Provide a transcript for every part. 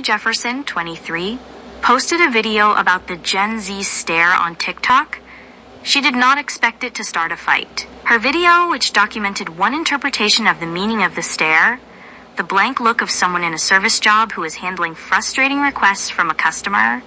Jefferson, 23, posted a video about the Gen Z stare on TikTok. She did not expect it to start a fight. Her video, which documented one interpretation of the meaning of the stare, the blank look of someone in a service job who is handling frustrating requests from a customer,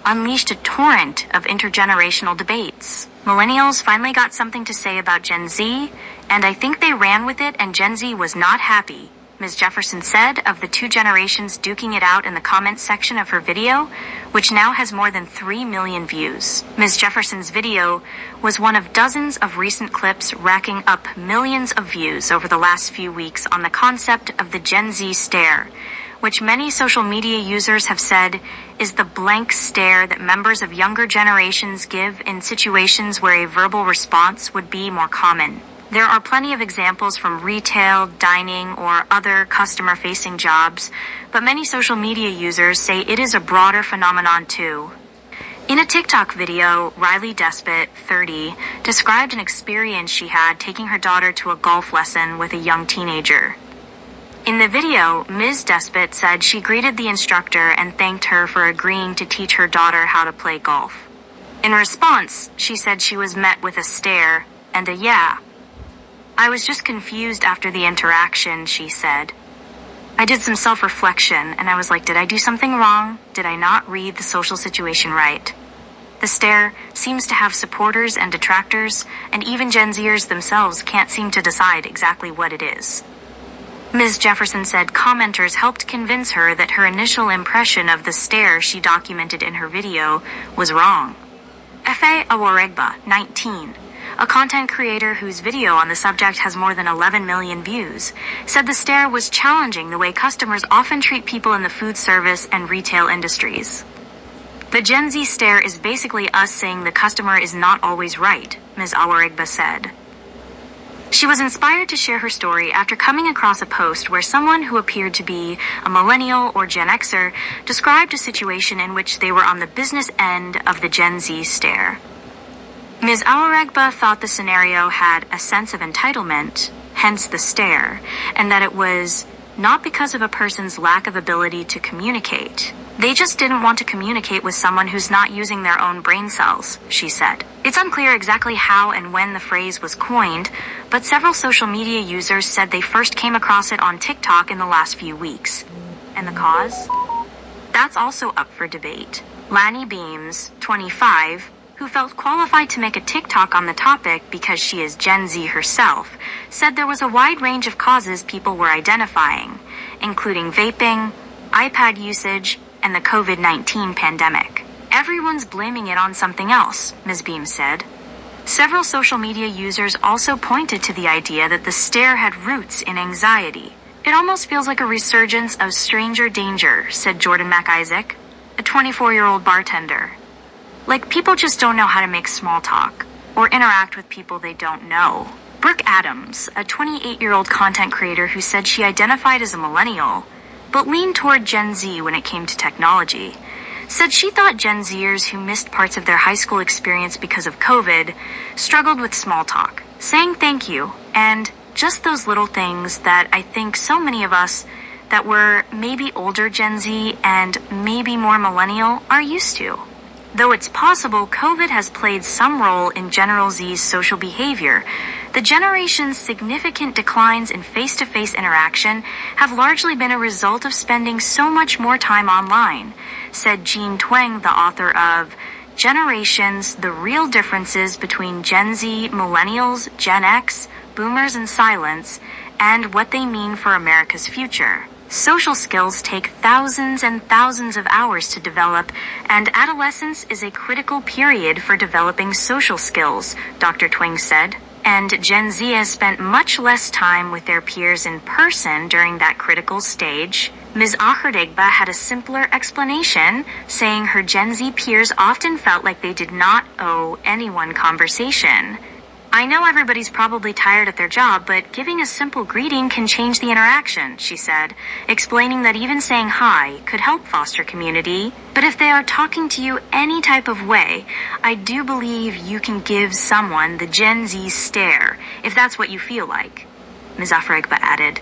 unleashed a torrent of intergenerational debates. Millennials finally got something to say about Gen Z, and I think they ran with it, and Gen Z was not happy, Ms. Jefferson said of the two generations duking it out in the comments section of her video, which now has more than 3 million views. Ms. Jefferson's video was one of dozens of recent clips racking up millions of views over the last few weeks on the concept of the Gen Z stare, which many social media users have said is the blank stare that members of younger generations give in situations where a verbal response would be more common. There are plenty of examples from retail, dining, or other customer-facing jobs, but many social media users say it is a broader phenomenon too. In a TikTok video, Riley Despot, 30, described an experience she had taking her daughter to a golf lesson with a young teenager. In the video, Ms. Despot said she greeted the instructor and thanked her for agreeing to teach her daughter how to play golf. In response, she said she was met with a stare and a yeah. I was just confused after the interaction, she said. I did some self-reflection, and I was like, did I do something wrong? Did I not read the social situation right? The stare seems to have supporters and detractors, and even Gen Zers themselves can't seem to decide exactly what it is. Ms. Jefferson said commenters helped convince her that her initial impression of the stare she documented in her video was wrong. Efe Awaregba, 19, a content creator whose video on the subject has more than 11 million views, said the stare was challenging the way customers often treat people in the food service and retail industries. The Gen Z stare is basically us saying the customer is not always right, Ms. Awaregba said. She was inspired to share her story after coming across a post where someone who appeared to be a millennial or Gen Xer described a situation in which they were on the business end of the Gen Z stare. Ms. Awaregba thought the scenario had a sense of entitlement, hence the stare, and that it was not because of a person's lack of ability to communicate. They just didn't want to communicate with someone who's not using their own brain cells, she said. It's unclear exactly how and when the phrase was coined, but several social media users said they first came across it on TikTok in the last few weeks. And the cause? That's also up for debate. Lanny Beams, 25, who felt qualified to make a TikTok on the topic because she is Gen Z herself, said there was a wide range of causes people were identifying, including vaping, iPad usage, and the COVID-19 pandemic. Everyone's blaming it on something else, Ms. Beams said. Several social media users also pointed to the idea that the stare had roots in anxiety. It almost feels like a resurgence of stranger danger, said Jordan MacIsaac, a 24-year-old bartender. Like, people just don't know how to make small talk or interact with people they don't know. Brooke Adams, a 28-year-old content creator who said she identified as a millennial, but leaned toward Gen Z when it came to technology, said she thought Gen Zers who missed parts of their high school experience because of COVID struggled with small talk, saying thank you, and just those little things that I think so many of us that were maybe older Gen Z and maybe more millennial are used to. Though it's possible COVID has played some role in General Z's social behavior, the generation's significant declines in face-to-face interaction have largely been a result of spending so much more time online, said Jean Tweng, the author of Generations, The Real Differences Between Gen Z, Millennials, Gen X, Boomers, and Silence, and What They Mean for America's Future. Social skills take thousands and thousands of hours to develop, and adolescence is a critical period for developing social skills, Dr. Tweng said. And Gen Z has spent much less time with their peers in person during that critical stage. Ms. Awaregba had a simpler explanation, saying her Gen Z peers often felt like they did not owe anyone conversation. I know everybody's probably tired at their job, but giving a simple greeting can change the interaction, she said, explaining that even saying hi could help foster community. But if they are talking to you any type of way, I do believe you can give someone the Gen Z stare, if that's what you feel like. Ms. Awaregba added,